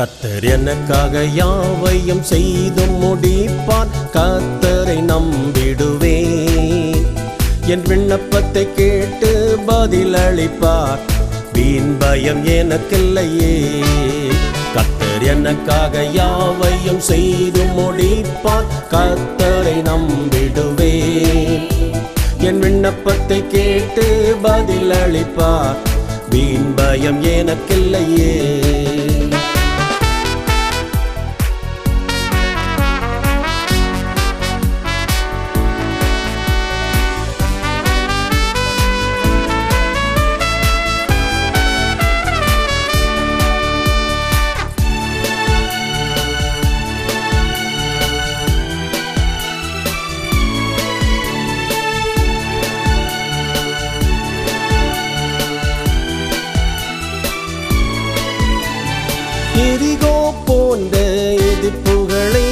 கர்த்தர் எனக்காக யாவையும் செய்து முடிப்பார். கர்த்தரை நம்பிடுவேன். என் விண்ணப்பத்தை கேட்டு பதிலளிப்பார். வீண் பயம் எனக்கில்லையே. கர்த்தர் எனக்காக யாவையும் செய்து முடிப்பார். கர்த்தரை நம்பிடுவேன். என் விண்ணப்பத்தை கேட்டு பதிலளிப்பார். வீண் பயம் எனக்கில்லையே. எரிகோ போன்ற எதிர்ப்புகளை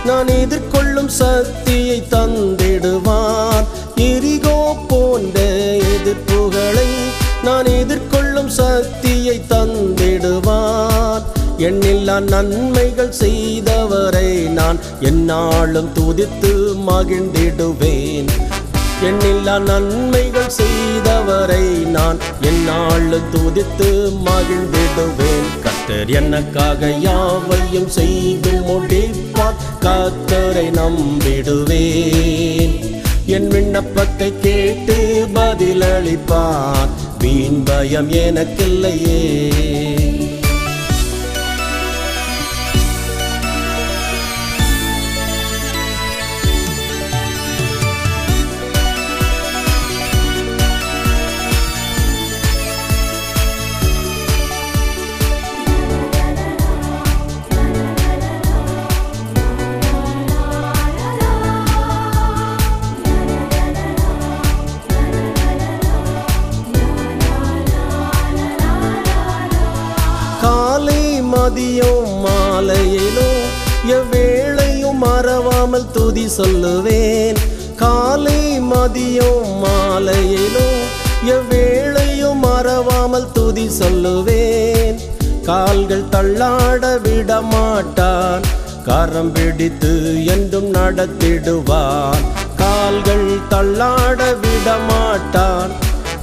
நான் எதிர்கொள்ளும் சக்தியை தந்திடுவார். எரிகோ போன்ற எதிர்ப்புகளை நான் எதிர்கொள்ளும் சக்தியை தந்திடுவார். எண்ணில்லா நன்மைகள் செய்தவரை நான் எந்நாளும் துதித்து மகிழ்ந்திடுவேன். எண்ணில்லா நன்மைகள் செய்தவரை நான் எந்நாளும் துதித்து மகிழ்ந்திடுவேன். கர்த்தர் எனக்காக யாவையும் செய்து முடிப்பார். கர்த்தரை நம்பிடுவேன். என் விண்ணப்பத்தை கேட்டு பதிலளிப்பார். வீண் பயம் எனக்கில்லையே. மதியம் மாலையிலும் எவ்வேளையும் மறவாமல் துதி சொல்லுவேன். காலை மதியம் மாலையிலும் எவ்வேளையும் மறவாமல் துதி சொல்லுவேன். கால்கள் தள்ளாட விடமாட்டான். கரம் பிடித்து என்றும் நடத்திடுவான். கால்கள் தள்ளாட விடமாட்டான்.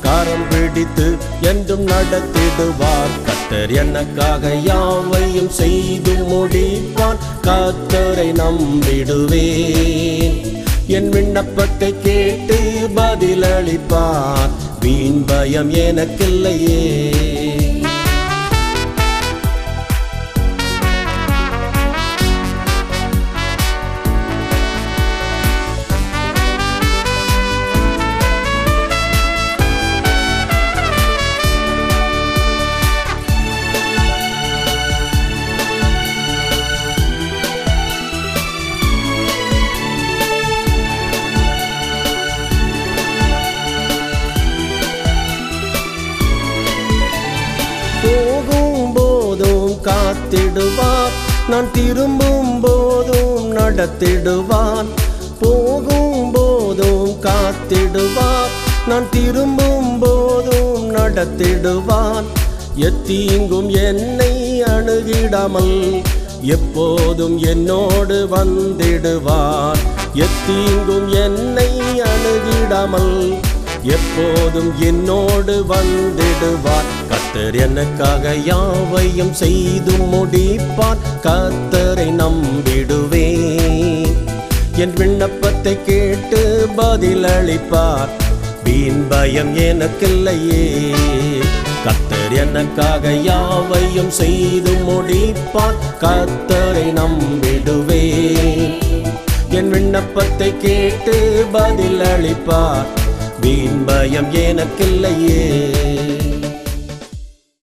கரம் பிடித்து என்றும் நடத்திடுவார். கர்த்தர் எனக்காக யாவையும் செய்து முடிப்பார். கர்த்தரை நம்பிடுவேன். என் விண்ணப்பத்தை கேட்டு பதிலளிப்பார். வீண் பயம் எனக்கில்லையே. போகும் போதும் காத்திடுவார். நான் திரும்பும் போதும் நடத்திடுவான். போகும் போதும் காத்திடுவார். நான் திரும்பும் போதும் நடத்திடுவான். எத்தீங்கும் என்னை அணுகிடாமல் எப்போதும் என்னோடு வந்திடுவார். எத்தீங்கும் என்னை அணுகிடாமல் எப்போதும் என்னோடு வந்திடுவார். கர்த்தர் எனக்காக யாவையும் செய்து முடிப்பார். கர்த்தரை நம்பிடுவேன். என் விண்ணப்பத்தை கேட்டு பதிலளிப்பார். வீண் பயம் எனக்கில்லையே. கர்த்தர் எனக்காக யாவையும் செய்து முடிப்பார். கர்த்தரை நம்பிடுவேன். என் விண்ணப்பத்தை கேட்டு பதிலளிப்பார். வீண் பயம் எனக்கில்லையே.